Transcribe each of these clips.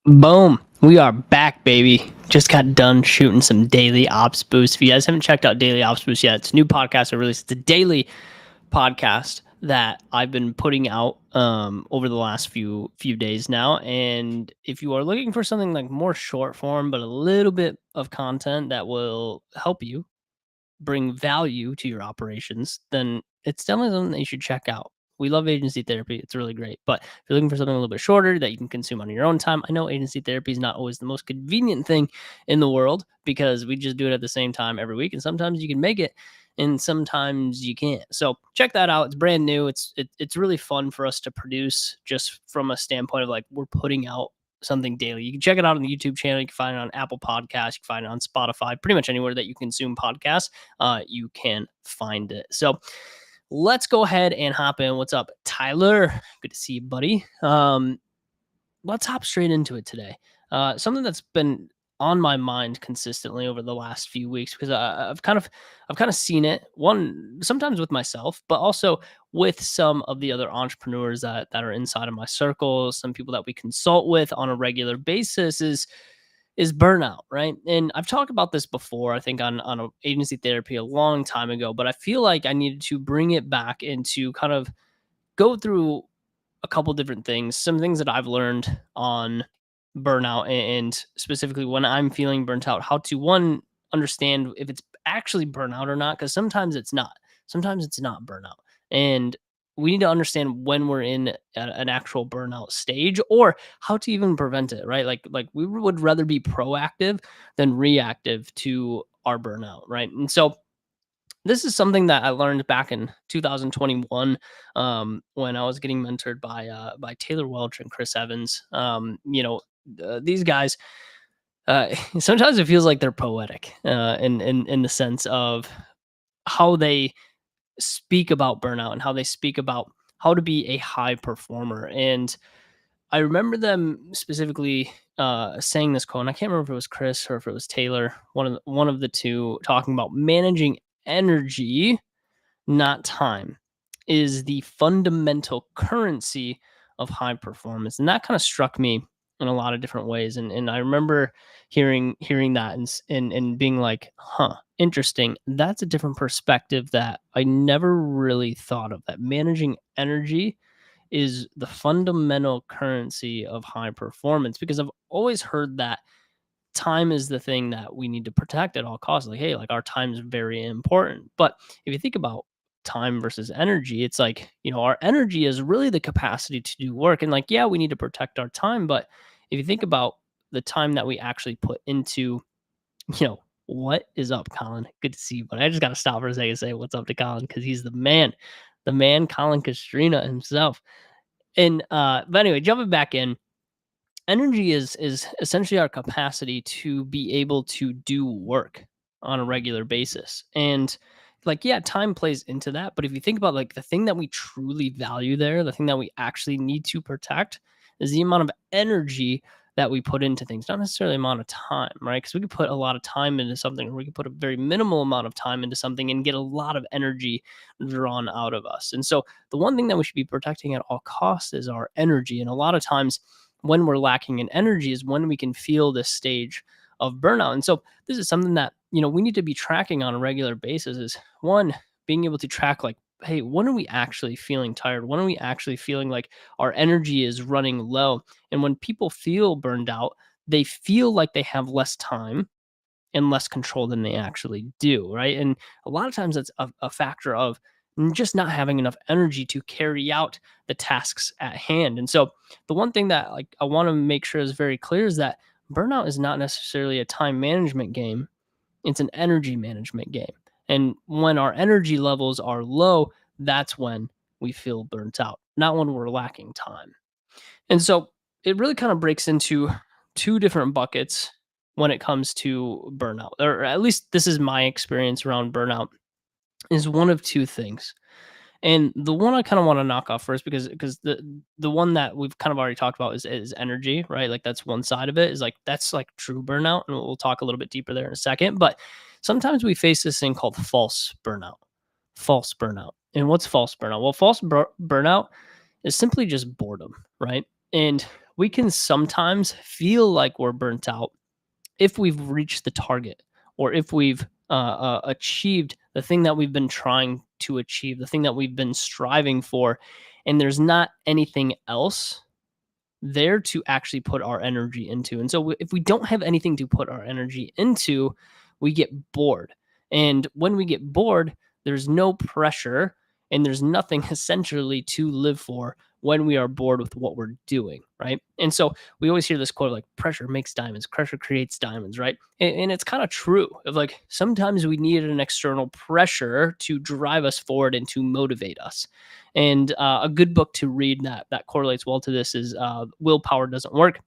Boom. We are back, baby. Just got done shooting some daily ops boost. If you guys haven't checked out Daily Ops Boost yet, it's a new podcast I released. It's a daily podcast that I've been putting out over the last few days now. And if you are looking for something like more short form, but a little bit of content that will help you bring value to your operations, then it's definitely something that you should check out. We love agency therapy. It's really great. But if you're looking for something a little bit shorter that you can consume on your own time, I know agency therapy is not always the most convenient thing in the world because we just do it at the same time every week. And sometimes you can make it and sometimes you can't. So check that out. It's brand new. It's really fun for us to produce just from a standpoint of like we're putting out something daily. You can check it out on the YouTube channel. You can find it on Apple Podcasts. You can find it on Spotify. Pretty much anywhere that you consume podcasts, you can find it. So let's go ahead and hop in. What's up, Tyler? Good to see you, buddy. Let's hop straight into it today. Something that's been on my mind consistently over the last few weeks because I've kind of seen it one sometimes with myself, but also with some of the other entrepreneurs that are inside of my circle, some people that we consult with on a regular basis is burnout, right? And I've talked about this before, I think on a agency therapy a long time ago, but I feel like I needed to bring it back into kind of go through a couple different things, some things that I've learned on burnout and specifically when I'm feeling burnt out, how to one understand if it's actually burnout or not, because sometimes it's not. Sometimes it's not burnout. And we need to understand when we're in an actual burnout stage or how to even prevent it, right? Like we would rather be proactive than reactive to our burnout, right? And so this is something that I learned back in 2021 when I was getting mentored by Taylor Welch and Chris Evans. These guys. Sometimes it feels like they're poetic in the sense of how they speak about burnout and how they speak about how to be a high performer. And I remember them specifically saying this quote, and I can't remember if it was Chris or if it was Taylor, one of the two, talking about managing energy, not time, is the fundamental currency of high performance. And that kind of struck me in a lot of different ways. And I remember hearing that and being like, huh, interesting. That's a different perspective that I never really thought of. That managing energy is the fundamental currency of high performance because I've always heard that time is the thing that we need to protect at all costs. Like, hey, like our time is very important. But if you think about time versus energy, it's like, our energy is really the capacity to do work. And like, yeah, we need to protect our time. But if you think about the time that we actually put into, what is up, Colin? Good to see you. But I just got to stop for a second and say what's up to Colin because he's the man, Colin Castrina himself. And but anyway, jumping back in, energy is essentially our capacity to be able to do work on a regular basis. And like, yeah, time plays into that. But if you think about like the thing that we truly value there, the thing that we actually need to protect is the amount of energy that we put into things, not necessarily the amount of time, right? Because we could put a lot of time into something, or we could put a very minimal amount of time into something and get a lot of energy drawn out of us. And so the one thing that we should be protecting at all costs is our energy. And a lot of times when we're lacking in energy is when we can feel this stage of burnout. And so this is something that, we need to be tracking on a regular basis is one, being able to track like, hey, when are we actually feeling tired? When are we actually feeling like our energy is running low? And when people feel burned out, they feel like they have less time and less control than they actually do, right? And a lot of times that's a factor of just not having enough energy to carry out the tasks at hand. And so the one thing that like I want to make sure is very clear is that burnout is not necessarily a time management game, it's an energy management game. And when our energy levels are low, that's when we feel burnt out, not when we're lacking time. And so it really kind of breaks into two different buckets when it comes to burnout, or at least this is my experience around burnout, is one of two things. And the one I kind of want to knock off first because the one that we've kind of already talked about is energy, right? Like that's one side of it is like that's like true burnout, and we'll talk a little bit deeper there in a second. But sometimes we face this thing called false burnout. False burnout. And what's false burnout? Well, false burnout is simply just boredom, right? And we can sometimes feel like we're burnt out if we've reached the target or if we've achieved the thing that we've been trying to achieve, the thing that we've been striving for, and there's not anything else there to actually put our energy into. And so if we don't have anything to put our energy into, we get bored. And when we get bored, there's no pressure and there's nothing essentially to live for when we are bored with what we're doing, right? And so we always hear this quote like pressure makes diamonds, pressure creates diamonds, right? And it's kind of true of like sometimes we need an external pressure to drive us forward and to motivate us. And a good book to read that correlates well to this is Willpower Doesn't Work.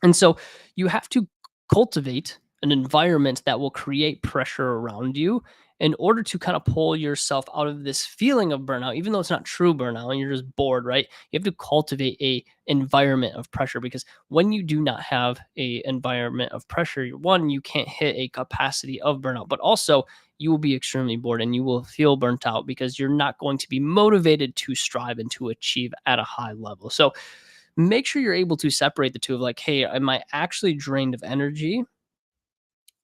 And so you have to cultivate an environment that will create pressure around you in order to kind of pull yourself out of this feeling of burnout, even though it's not true burnout and you're just bored, right? You have to cultivate a environment of pressure because when you do not have a environment of pressure, one, you can't hit a capacity of burnout, but also you will be extremely bored and you will feel burnt out because you're not going to be motivated to strive and to achieve at a high level. So make sure you're able to separate the two of like, hey, am I actually drained of energy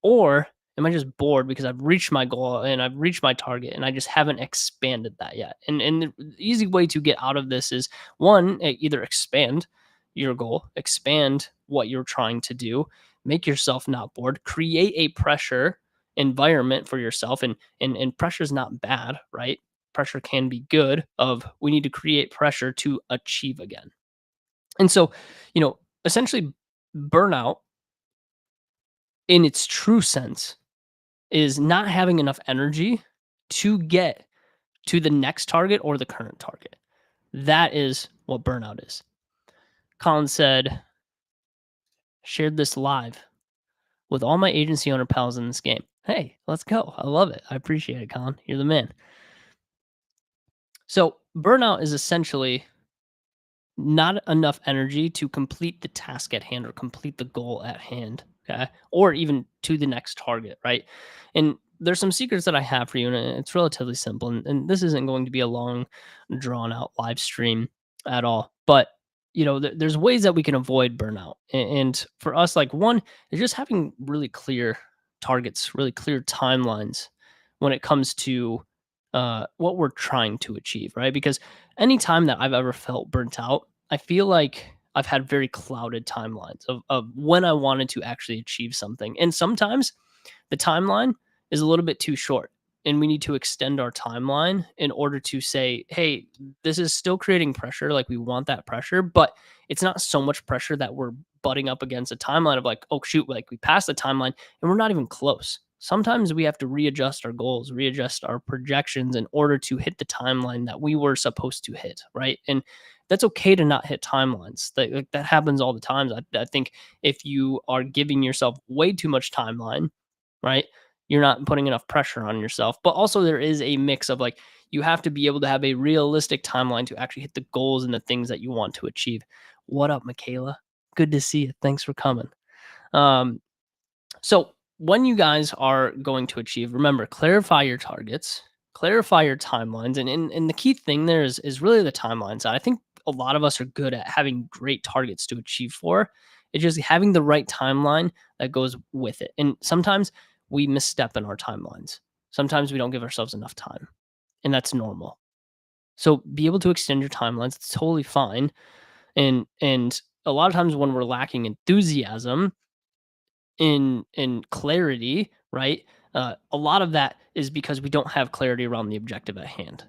or am I just bored because I've reached my goal and I've reached my target and I just haven't expanded that yet? And the easy way to get out of this is one, either expand your goal, expand what you're trying to do, make yourself not bored, create a pressure environment for yourself. And pressure is not bad, right? Pressure can be good of we need to create pressure to achieve again. And so, essentially burnout in its true sense is not having enough energy to get to the next target or the current target. That is what burnout is. Colin said, shared this live with all my agency owner pals in this game. Hey, let's go. I love it. I appreciate it, Colin. You're the man. So, burnout is essentially not enough energy to complete the task at hand or complete the goal at hand, okay? Or even to the next target, right? And there's some secrets that I have for you, and it's relatively simple. And this isn't going to be a long, drawn out live stream at all. But there's ways that we can avoid burnout. And for us, like one is just having really clear targets, really clear timelines when it comes to what we're trying to achieve, right? Because anytime that I've ever felt burnt out, I feel like I've had very clouded timelines of when I wanted to actually achieve something. And sometimes the timeline is a little bit too short. And we need to extend our timeline in order to say, hey, this is still creating pressure. Like we want that pressure, but it's not so much pressure that we're butting up against a timeline of like, oh, shoot, like we passed the timeline and we're not even close. Sometimes we have to readjust our goals, readjust our projections in order to hit the timeline that we were supposed to hit, right? And that's okay to not hit timelines. That happens all the time. I think if you are giving yourself way too much timeline, right? You're not putting enough pressure on yourself. But also there is a mix of like you have to be able to have a realistic timeline to actually hit the goals and the things that you want to achieve. What up, Michaela? Good to see you. Thanks for coming. Um, so when you guys are going to achieve, remember, clarify your targets, clarify your timelines. And the key thing there is really the timelines. I think a lot of us are good at having great targets to achieve for. It's just having the right timeline that goes with it. And sometimes we misstep in our timelines. Sometimes we don't give ourselves enough time. And that's normal. So be able to extend your timelines. It's totally fine. And a lot of times when we're lacking enthusiasm, in clarity, right? A lot of that is because we don't have clarity around the objective at hand.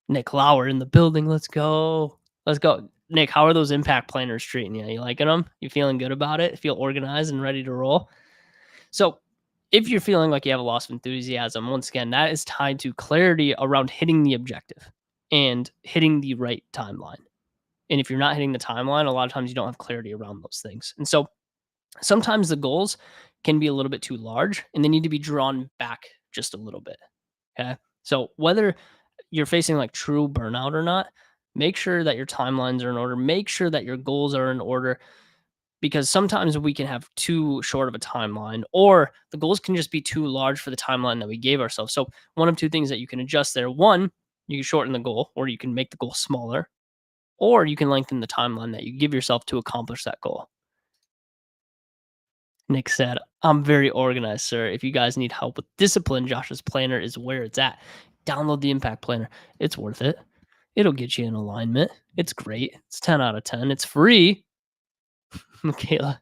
Nick Lauer in the building. Let's go. Let's go. Nick, how are those impact planners treating you? You liking them? You feeling good about it? Feel organized and ready to roll? So, if you're feeling like you have a loss of enthusiasm, once again, that is tied to clarity around hitting the objective and hitting the right timeline. And if you're not hitting the timeline, a lot of times you don't have clarity around those things. And so, sometimes the goals can be a little bit too large and they need to be drawn back just a little bit. Okay. So whether you're facing like true burnout or not, make sure that your timelines are in order. Make sure that your goals are in order because sometimes we can have too short of a timeline or the goals can just be too large for the timeline that we gave ourselves. So one of two things that you can adjust there. One, you can shorten the goal or you can make the goal smaller. or you can lengthen the timeline that you give yourself to accomplish that goal. Nick said, I'm very organized, sir. If you guys need help with discipline, Josh's planner is where it's at. Download the impact planner. It's worth it. It'll get you in alignment. It's great. It's 10 out of 10. It's free. Michaela,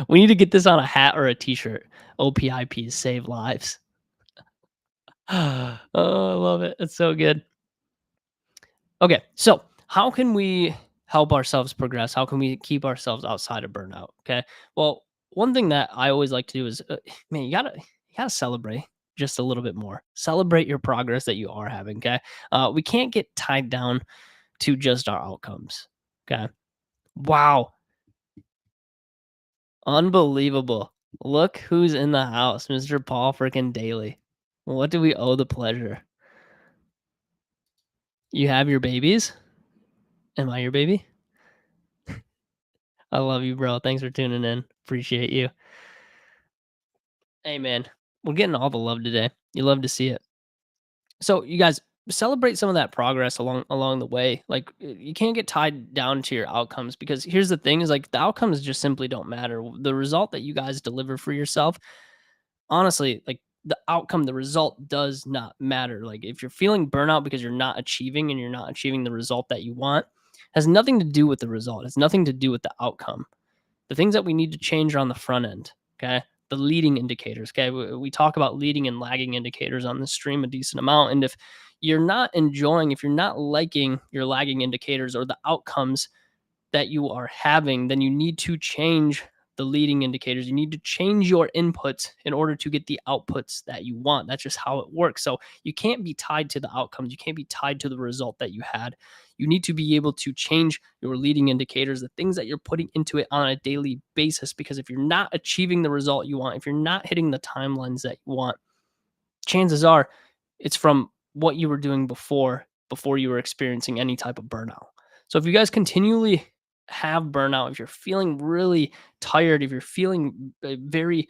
we need to get this on a hat or a t-shirt. OPIPs save lives. Oh, I love it. It's so good. Okay, so how can we help ourselves progress? How can we keep ourselves outside of burnout? Okay, well, one thing that I always like to do is, man, you gotta celebrate just a little bit more. Celebrate your progress that you are having. Okay, we can't get tied down to just our outcomes. Okay, wow, unbelievable! Look who's in the house, Mr. Paul freaking Daly. What do we owe the pleasure? You have your babies? Am I your baby? I love you, bro. Thanks for tuning in. Appreciate you. Hey, man, we're getting all the love today. You love to see it. So, you guys celebrate some of that progress along the way. Like, you can't get tied down to your outcomes because here's the thing: is like the outcomes just simply don't matter. The result that you guys deliver for yourself, honestly, like the outcome, the result does not matter. Like, if you're feeling burnout because you're not achieving and you're not achieving the result that you want, has nothing to do with the result. It's nothing to do with the outcome. The things that we need to change are on the front end. Okay. The leading indicators. Okay. We talk about leading and lagging indicators on this stream a decent amount. And if you're not enjoying, if you're not liking your lagging indicators or the outcomes that you are having, then you need to change the leading indicators. You need to change your inputs in order to get the outputs that you want. That's just how it works. So you can't be tied to the outcomes. You can't be tied to the result that you had. You need to be able to change your leading indicators, the things that you're putting into it on a daily basis. Because if you're not achieving the result you want, if you're not hitting the timelines that you want, chances are it's from what you were doing before you were experiencing any type of burnout. So if you guys continually have burnout, if you're feeling really tired, if you're feeling very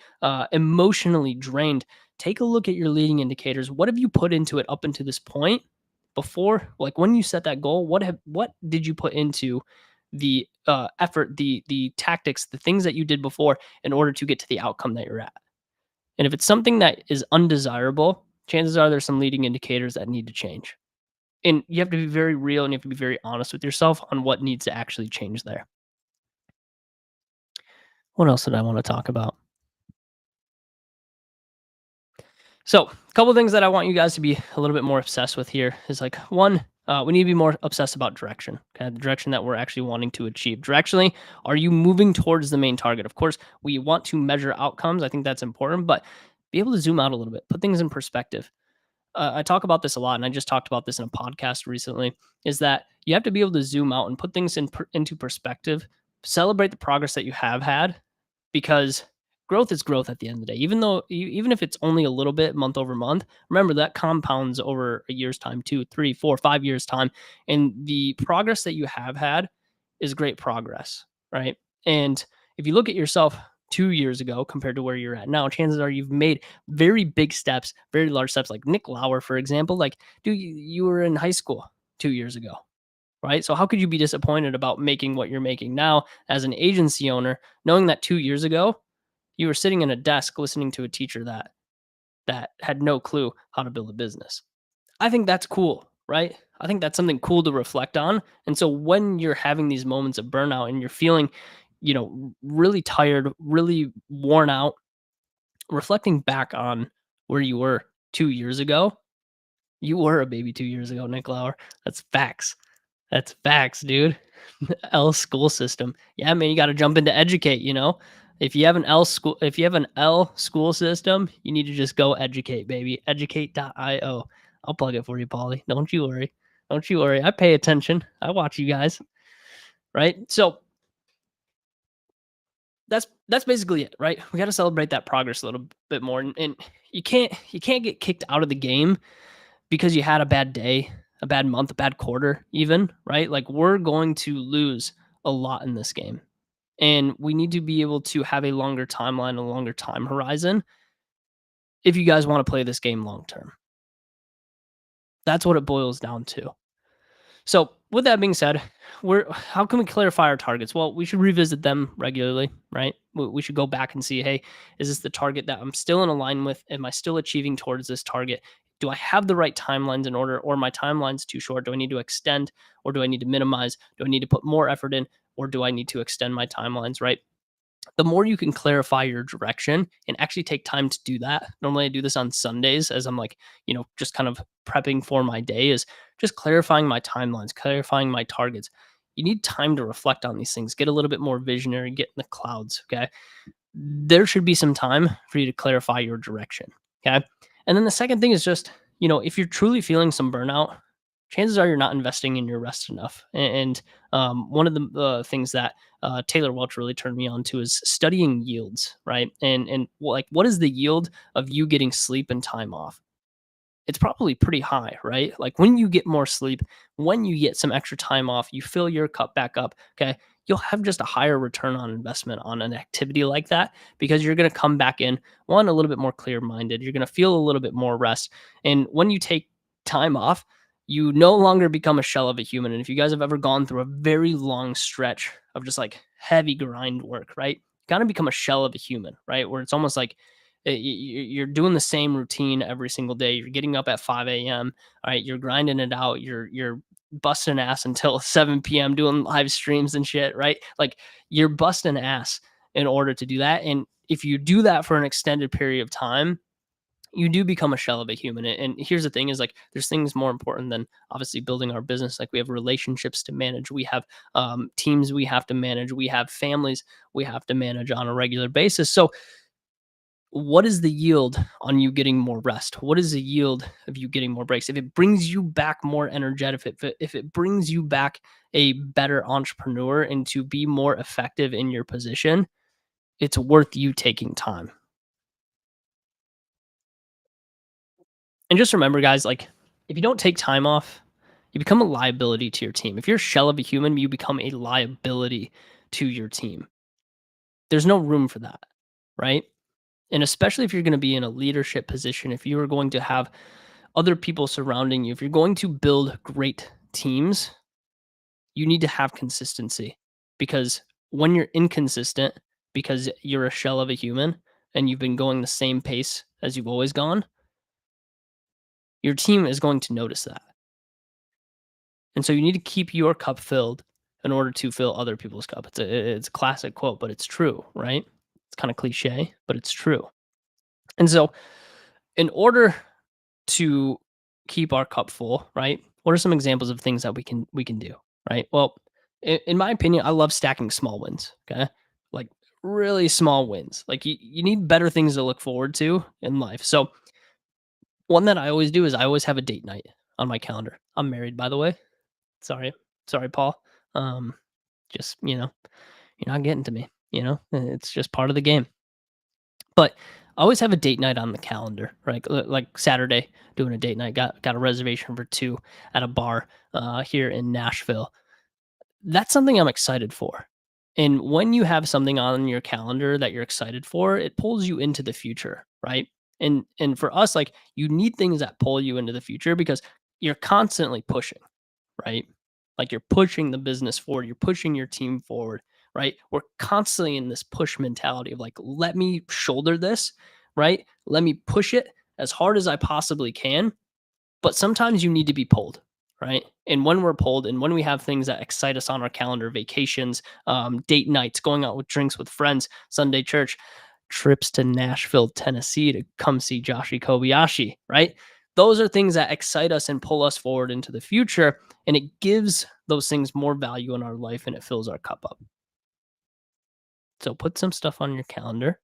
emotionally drained, take a look at your leading indicators. What have you put into it up until this point? Before, like when you set that goal, what did you put into the effort, the tactics, the things that you did before in order to get to the outcome that you're at? And if it's something that is undesirable, chances are there's some leading indicators that need to change. And you have to be very real and you have to be very honest with yourself on what needs to actually change there. What else did I want to talk about? So, a couple of things that I want you guys to be a little bit more obsessed with here is like one, we need to be more obsessed about direction, okay? The direction that we're actually wanting to achieve. Directionally, are you moving towards the main target? Of course, we want to measure outcomes. I think that's important, but be able to zoom out a little bit, put things in perspective. I talk about this a lot, and I just talked about this in a podcast recently. Is that you have to be able to zoom out and put things into perspective, celebrate the progress that you have had, because growth is growth at the end of the day. Even if it's only a little bit month over month, remember that compounds over a year's time, 2, 3, 4, 5 years time, and the progress that you have had is great progress, right? And if you look at yourself 2 years ago compared to where you're at now, chances are you've made very big steps, very large steps. Like Nick Lauer, for example, like, dude, you were in high school 2 years ago, right? So how could you be disappointed about making what you're making now as an agency owner, knowing that 2 years ago you were sitting in a desk listening to a teacher that had no clue how to build a business? I think that's cool, right? I think that's something cool to reflect on. And so when you're having these moments of burnout and you're feeling, really tired, really worn out, reflecting back on where you were 2 years ago, you were a baby 2 years ago, Nick Lauer. That's facts. That's facts, dude. L school system. Yeah, man, you got to jump into educate. If you have an L school system, you need to just go educate, baby. Educate.io. I'll plug it for you, Paulie. Don't you worry. Don't you worry. I pay attention. I watch you guys. Right? So that's basically it, right? We got to celebrate that progress a little bit more. And you can't get kicked out of the game because you had a bad day, a bad month, a bad quarter, even, right? Like we're going to lose a lot in this game. And we need to be able to have a longer timeline, a longer time horizon if you guys want to play this game long term. That's what it boils down to. So with that being said, we're how can we clarify our targets? Well, we should revisit them regularly, right? We should go back and see, hey, is this the target that I'm still in line with? Am I still achieving towards this target? Do I have the right timelines in order, or my timeline's too short? Do I need to extend, or do I need to minimize? Do I need to put more effort in, or do I need to extend my timelines? Right? The more you can clarify your direction and actually take time to do that. Normally I do this on Sundays as I'm like, just kind of prepping for my day, is just clarifying my timelines, clarifying my targets. You need time to reflect on these things, get a little bit more visionary, get in the clouds. Okay. There should be some time for you to clarify your direction. Okay. And then the second thing is just, if you're truly feeling some burnout, chances are you're not investing in your rest enough. And one of the things that Taylor Welch really turned me on to is studying yields, right? And like, what is the yield of you getting sleep and time off? It's probably pretty high, right? Like when you get more sleep, when you get some extra time off, you fill your cup back up, okay? You'll have just a higher return on investment on an activity like that, because you're going to come back in one a little bit more clear minded. You're going to feel a little bit more rest. And when you take time off, you no longer become a shell of a human. And if you guys have ever gone through a very long stretch of just like heavy grind work, right? You kind of become a shell of a human, right? Where it's almost like you're doing the same routine every single day. You're getting up at 5 a.m. All right, you're grinding it out. You're busting ass until 7 p.m. doing live streams and shit, right? Like you're busting ass in order to do that. And if you do that for an extended period of time, you do become a shell of a human. And here's the thing is like, there's things more important than obviously building our business. Like we have relationships to manage. We have teams we have to manage. We have families we have to manage on a regular basis. So what is the yield on you getting more rest? What is the yield of you getting more breaks? If it brings you back more energetic, if it brings you back a better entrepreneur and to be more effective in your position, it's worth you taking time. And just remember, guys, like if you don't take time off, you become a liability to your team. If you're a shell of a human, you become a liability to your team. There's no room for that, right? And especially if you're going to be in a leadership position, if you are going to have other people surrounding you, if you're going to build great teams, you need to have consistency, because when you're inconsistent because you're a shell of a human and you've been going the same pace as you've always gone, your team is going to notice that. And so you need to keep your cup filled in order to fill other people's cup. It's a classic quote, but it's true, right? It's kind of cliche, but it's true. And so in order to keep our cup full, right? What are some examples of things that we can do, right? Well, in my opinion, I love stacking small wins. Okay, like really small wins. Like you need better things to look forward to in life. So one that I always do is I always have a date night on my calendar. I'm married, by the way. Sorry, sorry, Paul. Um, just you're not getting to me. It's just part of the game. But I always have a date night on the calendar, right? Like Saturday, doing a date night. Got a reservation for two at a bar here in Nashville. That's something I'm excited for. And when you have something on your calendar that you're excited for, it pulls you into the future, right? And for us, like you need things that pull you into the future, because you're constantly pushing, right? Like you're pushing the business forward, you're pushing your team forward, right? We're constantly in this push mentality of like, let me shoulder this, right? Let me push it as hard as I possibly can. But sometimes you need to be pulled, right? And when we're pulled and when we have things that excite us on our calendar, vacations, date nights, going out with drinks with friends, Sunday church, trips to Nashville, Tennessee to come see Joshi Kobayashi, right? Those are things that excite us and pull us forward into the future. And it gives those things more value in our life and it fills our cup up. So put some stuff on your calendar,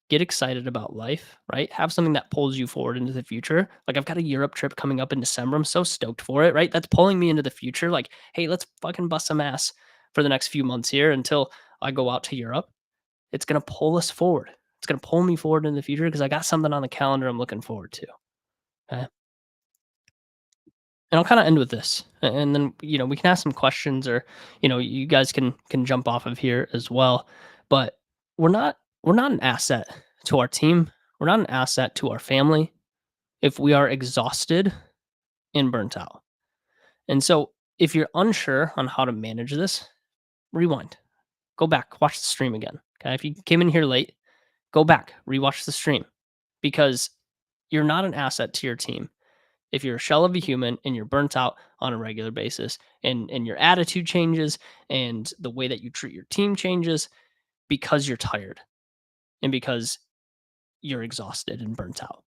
get excited about life, right? Have something that pulls you forward into the future. Like I've got a Europe trip coming up in December. I'm so stoked for it, right? That's pulling me into the future. Like, hey, let's fucking bust some ass for the next few months here until I go out to Europe. It's going to pull us forward. It's going to pull me forward in the future because I got something on the calendar I'm looking forward to. Okay. And I'll kind of end with this, and then we can ask some questions, or you guys can jump off of here as well. But we're not an asset to our team. We're not an asset to our family if we are exhausted and burnt out. And so if you're unsure on how to manage this, rewind, go back, watch the stream again. Okay. If you came in here late, go back, rewatch the stream because you're not an asset to your team if you're a shell of a human and you're burnt out on a regular basis and your attitude changes and the way that you treat your team changes because you're tired and because you're exhausted and burnt out.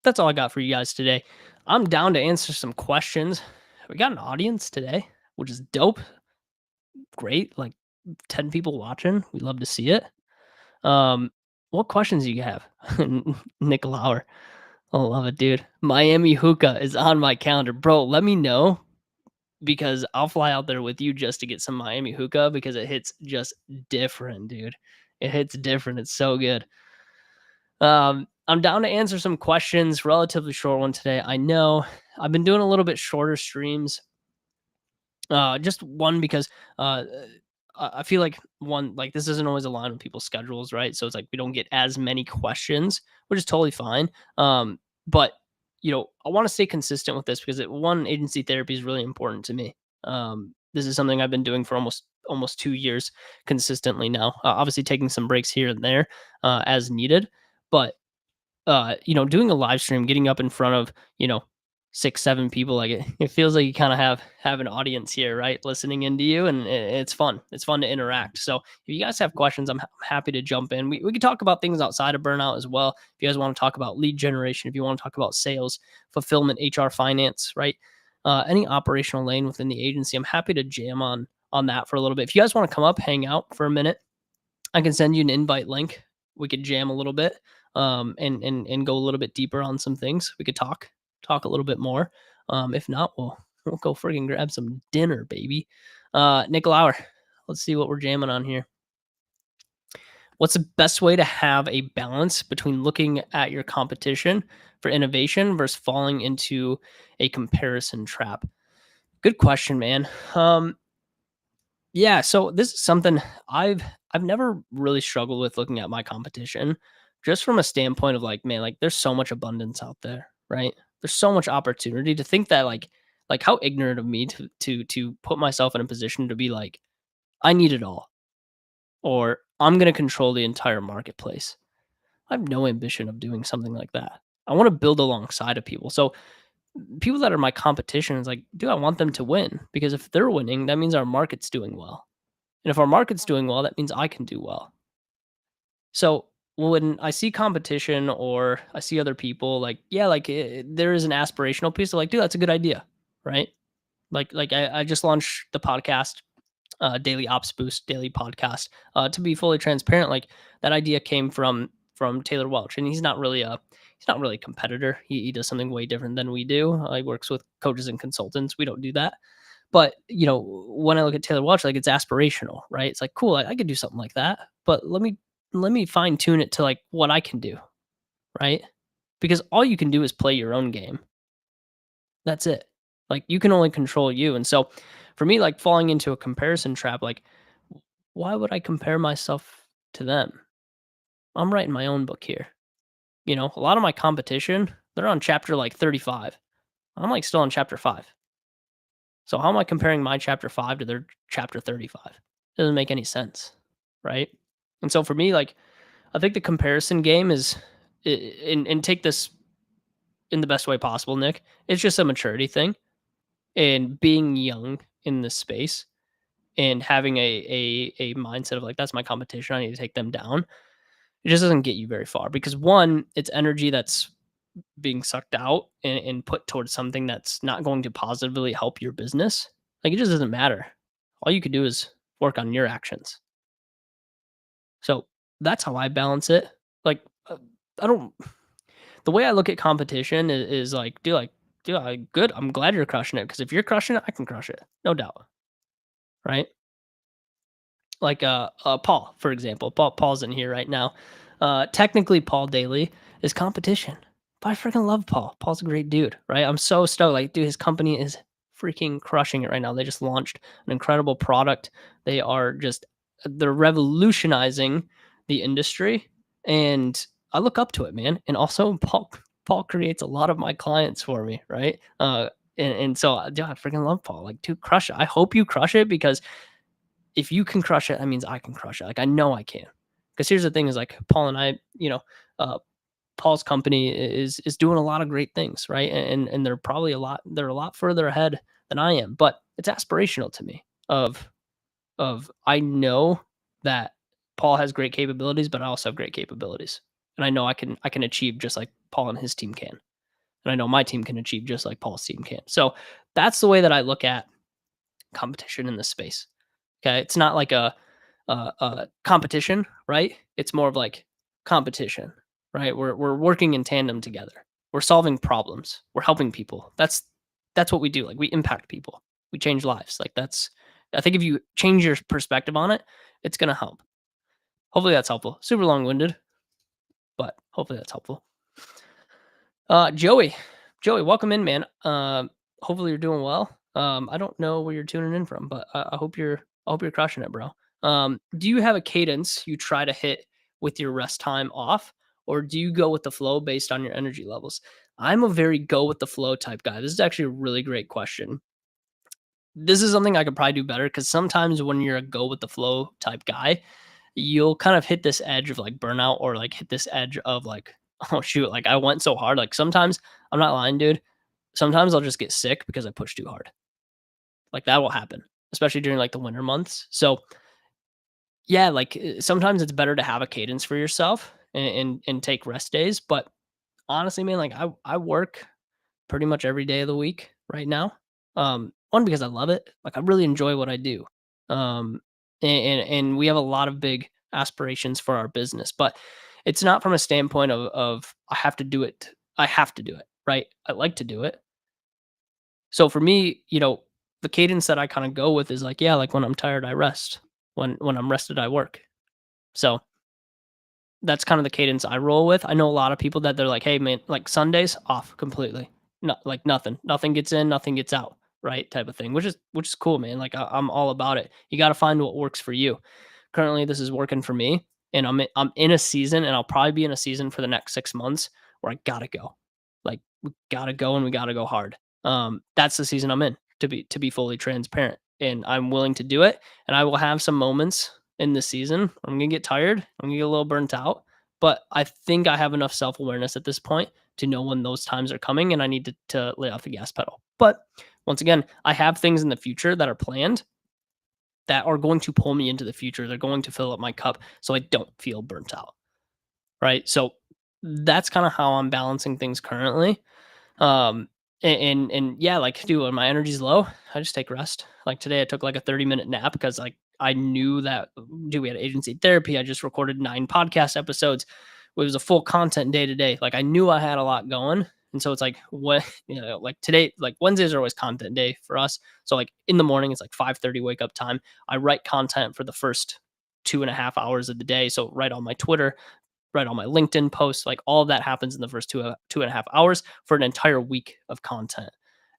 That's all I got for you guys today. I'm down to answer some questions. We got an audience today, which is dope. Great. Like 10 people watching. We love to see it. Um, what questions do you have? Nick Lauer. I love it, dude. Miami hookah is on my calendar. Bro, let me know because I'll fly out there with you just to get some Miami hookah because it hits just different, dude. It hits different. It's so good. I'm down to answer some questions, relatively short one today. I know I've been doing a little bit shorter streams. Just one because uh, I feel like one like this doesn't always align with people's schedules, right? So it's like we don't get as many questions, which is totally fine. But I want to stay consistent with this because one agency therapy is really important to me. This is something I've been doing for almost 2 years consistently now. Obviously, taking some breaks here and there as needed, but doing a live stream, getting up in front of, 6, 7 people, like it feels like you kind of have an audience here, right? Listening into you. And it's fun. It's fun to interact. So if you guys have questions, I'm happy to jump in. We can talk about things outside of burnout as well. If you guys want to talk about lead generation, if you want to talk about sales, fulfillment, HR, finance, right? Any operational lane within the agency, I'm happy to jam on that for a little bit. If you guys want to come up, hang out for a minute, I can send you an invite link. We could jam a little bit, and go a little bit deeper on some things. We could talk a little bit more. If not, we'll go friggin' grab some dinner, baby. Nick Lauer, let's see what we're jamming on here. What's the best way to have a balance between looking at your competition for innovation versus falling into a comparison trap? Good question, man. Yeah, so this is something I've never really struggled with looking at my competition just from a standpoint of like, man, like there's so much abundance out there, right? There's so much opportunity to think that like how ignorant of me to put myself in a position to be like, I need it all or I'm going to control the entire marketplace. I have no ambition of doing something like that. I want to build alongside of people. So people that are my competition is like, dude, I want them to win because if they're winning, that means our market's doing well. And if our market's doing well, that means I can do well. So when I see competition or I see other people, like, yeah, like there is an aspirational piece of like, dude, that's a good idea, right? Like I just launched the podcast, Daily Ops Boost, daily podcast. To be fully transparent, like that idea came from Taylor Welch, and he's not really a competitor. He does something way different than we do. He works with coaches and consultants. We don't do that. But, when I look at Taylor Welch, like it's aspirational, right? It's like, cool, I could do something like that, but let me fine tune it to like what I can do, right? Because all you can do is play your own game. That's it. Like you can only control you. And so for me, like falling into a comparison trap, like why would I compare myself to them? I'm writing my own book here. A lot of my competition, they're on chapter like 35. I'm like still on chapter 5. So how am I comparing my chapter 5 to their chapter 35? Doesn't make any sense, right? And so for me, like I think the comparison game is, and take this in the best way possible, Nick. It's just a maturity thing, and being young in this space, and having a mindset of like that's my competition. I need to take them down. It just doesn't get you very far because one, it's energy that's being sucked out and put towards something that's not going to positively help your business. Like it just doesn't matter. All you can do is work on your actions. So that's how I balance it. Like I don't. The way I look at competition is like, dude, good. I'm glad you're crushing it because if you're crushing it, I can crush it, no doubt, right? Like Paul, for example. Paul's in here right now. Technically, Paul Daly is competition, but I freaking love Paul. Paul's a great dude, right? I'm so stoked. Like, dude, his company is freaking crushing it right now. They just launched an incredible product. They're revolutionizing the industry, and I look up to it, man. And also, Paul creates a lot of my clients for me, right? And so, dude, I freaking love Paul. Like, dude, crush it. I hope you crush it because if you can crush it, that means I can crush it. Like, I know I can. Because here's the thing: is like Paul and I, uh, Paul's company is doing a lot of great things, right? And they're probably they're a lot further ahead than I am, but it's aspirational to me. Of I know that Paul has great capabilities, but I also have great capabilities, and I know I can achieve just like Paul and his team can, and I know my team can achieve just like Paul's team can. So that's the way that I look at competition in this space. Okay, it's not like a competition, right? It's more of like competition, right? We're working in tandem together. We're solving problems. We're helping people. That's what we do. Like we impact people. We change lives. Like that's I think if you change your perspective on it, it's gonna help. Hopefully that's helpful. Super long winded, but hopefully that's helpful. Joey, welcome in, man. Hopefully you're doing well. I don't know where you're tuning in from, but I hope you're crushing it, bro. Do you have a cadence you try to hit with your rest time off, or do you go with the flow based on your energy levels? I'm a very go with the flow type guy. This is actually a really great question. This is something I could probably do better because sometimes when you're a go with the flow type guy, you'll kind of hit this edge of like burnout or like hit this edge of like, oh shoot, like I went so hard. Like sometimes I'm not lying, dude. Sometimes I'll just get sick because I push too hard. Like that will happen, especially during like the winter months. So yeah, like sometimes it's better to have a cadence for yourself and take rest days. But honestly, man, like I work pretty much every day of the week right now. One because I love it. Like I really enjoy what I do. Um, and we have a lot of big aspirations for our business, but it's not from a standpoint of I have to do it. I have to do it, right? I like to do it. So for me, the cadence that I kind of go with is like, yeah, like when I'm tired, I rest. When I'm rested, I work. So that's kind of the cadence I roll with. I know a lot of people that they're like, "Hey, man, like Sundays off completely. No, like nothing gets in, nothing gets out, right?" Type of thing, which is cool, man. Like I'm all about it. You got to find what works for you. Currently, this is working for me, and I'm in a season, and I'll probably be in a season for the next 6 months where I gotta go. Like we gotta go, and we gotta go hard. That's the season I'm in to be fully transparent, and I'm willing to do it. And I will have some moments in this season. I'm gonna get tired. I'm gonna get a little burnt out, but I think I have enough self awareness at this point to know when those times are coming, and I need to lay off the gas pedal. But once again, I have things in the future that are planned that are going to pull me into the future. They're going to fill up my cup so I don't feel burnt out. Right. So that's kind of how I'm balancing things currently. Um, and yeah, like, dude, when my energy's low, I just take rest. Like today, I took like a 30-minute nap because like I knew that, dude, we had agency therapy. I just recorded 9 podcast episodes. It was a full content day today. Like I knew I had a lot going. And so it's like what like today, like Wednesdays are always content day for us. So like in the morning, it's like 5:30 wake up time. I write content for the first 2.5 hours of the day. So write on my Twitter, write all my LinkedIn posts, like all of that happens in the first 2.5 hours for an entire week of content.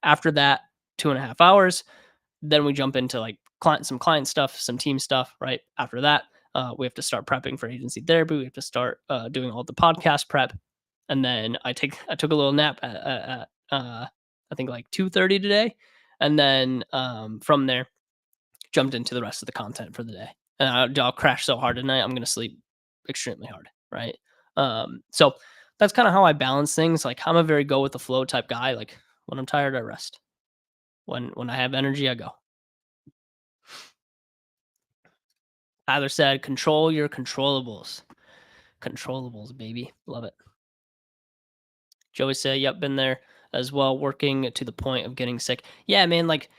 After that 2.5 hours, then we jump into like some client stuff, some team stuff, right? After that, we have to start prepping for agency therapy. We have to start doing all the podcast prep. And then I took a little nap at I think like 2:30 today. And then from there, jumped into the rest of the content for the day. And I'll crash so hard tonight, I'm going to sleep extremely hard. Right. So that's kind of how I balance things. Like I'm a very go with the flow type guy. Like when I'm tired, I rest. When I have energy, I go. Tyler said, control your controllables. Controllables, baby. Love it. Joey said, yep, been there as well, working to the point of getting sick. Yeah, man, like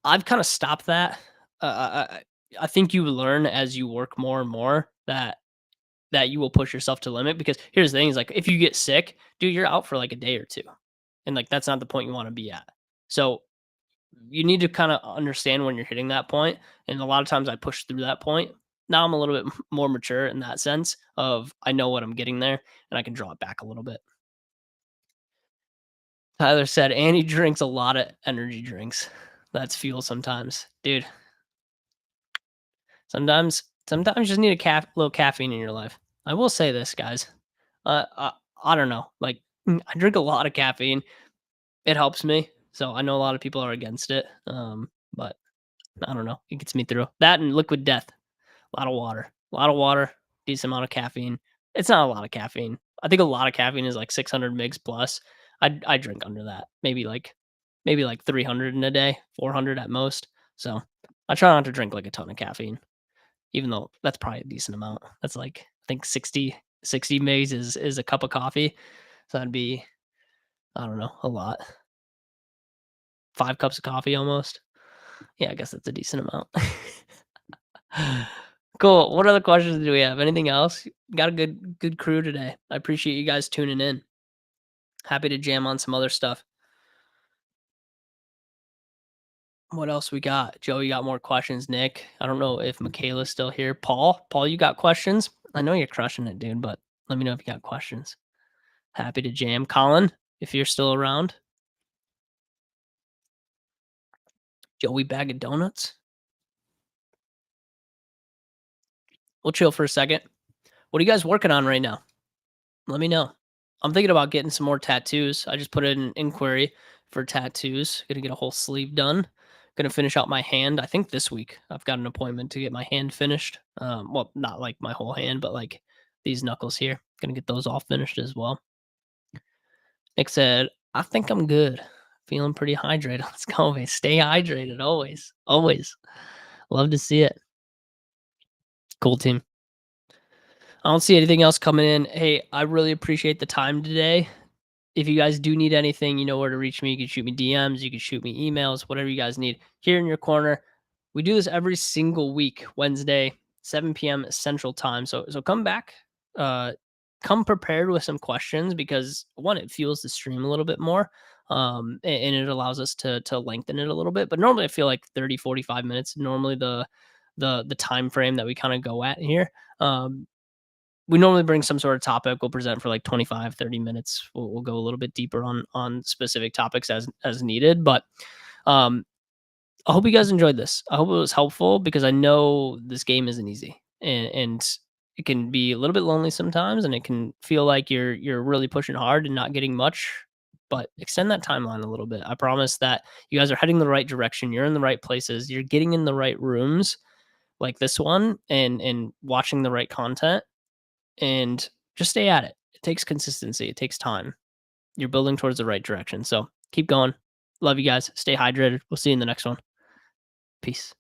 I've kind of stopped that. I think you learn as you work more and more that you will push yourself to limit because here's the thing is like if you get sick, dude, you're out for like a day or two. And like that's not the point you want to be at. So you need to kind of understand when you're hitting that point. And a lot of times I push through that point. Now I'm a little bit more mature in that sense of I know what I'm getting there and I can draw it back a little bit. Tyler said Annie drinks a lot of energy drinks. That's fuel sometimes. Dude, sometimes you just need a little caffeine in your life. I will say this, guys. I don't know. Like I drink a lot of caffeine. It helps me. So I know a lot of people are against it, but I don't know. It gets me through that and liquid death. A lot of water, decent amount of caffeine. It's not a lot of caffeine. I think a lot of caffeine is like 600 mgs plus. I drink under that. Maybe like 300 in a day, 400 at most. So I try not to drink like a ton of caffeine, even though that's probably a decent amount. That's like I think 60 mgs is a cup of coffee. So that'd be I don't know, a lot. 5 cups of coffee almost. Yeah, I guess that's a decent amount. Cool. What other questions do we have? Anything else? Got a good crew today. I appreciate you guys tuning in. Happy to jam on some other stuff. What else we got? Joe, you got more questions. Nick, I don't know if Michaela's still here. Paul, you got questions? I know you're crushing it, dude, but let me know if you got questions. Happy to jam. Colin, if you're still around. Joey bag of donuts. We'll chill for a second. What are you guys working on right now? Let me know. I'm thinking about getting some more tattoos. I just put in an inquiry for tattoos. Gonna get a whole sleeve done. Gonna finish out my hand. I think this week I've got an appointment to get my hand finished. Well, not like my whole hand, but like these knuckles here. Gonna get those all finished as well. Nick said, "I think I'm good. Feeling pretty hydrated. Let's go, man. Stay hydrated always. Always. Love to see it. Cool team. I don't see anything else coming in. Hey, I really appreciate the time today. If you guys do need anything, you know where to reach me. You can shoot me DMs, you can shoot me emails, whatever you guys need. Here in your corner. We do this every single week, Wednesday, 7 p.m. Central Time. So come back, uh, come prepared with some questions because one, it fuels the stream a little bit more. And it allows us to lengthen it a little bit. But normally I feel like 30, 45 minutes, normally the time frame that we kind of go at here. We normally bring some sort of topic. We'll present for like 25, 30 minutes. We'll go a little bit deeper on specific topics as needed. But um, I hope you guys enjoyed this. I hope it was helpful because I know this game isn't easy and it can be a little bit lonely sometimes and it can feel like you're really pushing hard and not getting much. But extend that timeline a little bit. I promise that you guys are heading the right direction. You're in the right places. You're getting in the right rooms like this one and watching the right content and just stay at it. It takes consistency. It takes time. You're building towards the right direction. So keep going. Love you guys. Stay hydrated. We'll see you in the next one. Peace.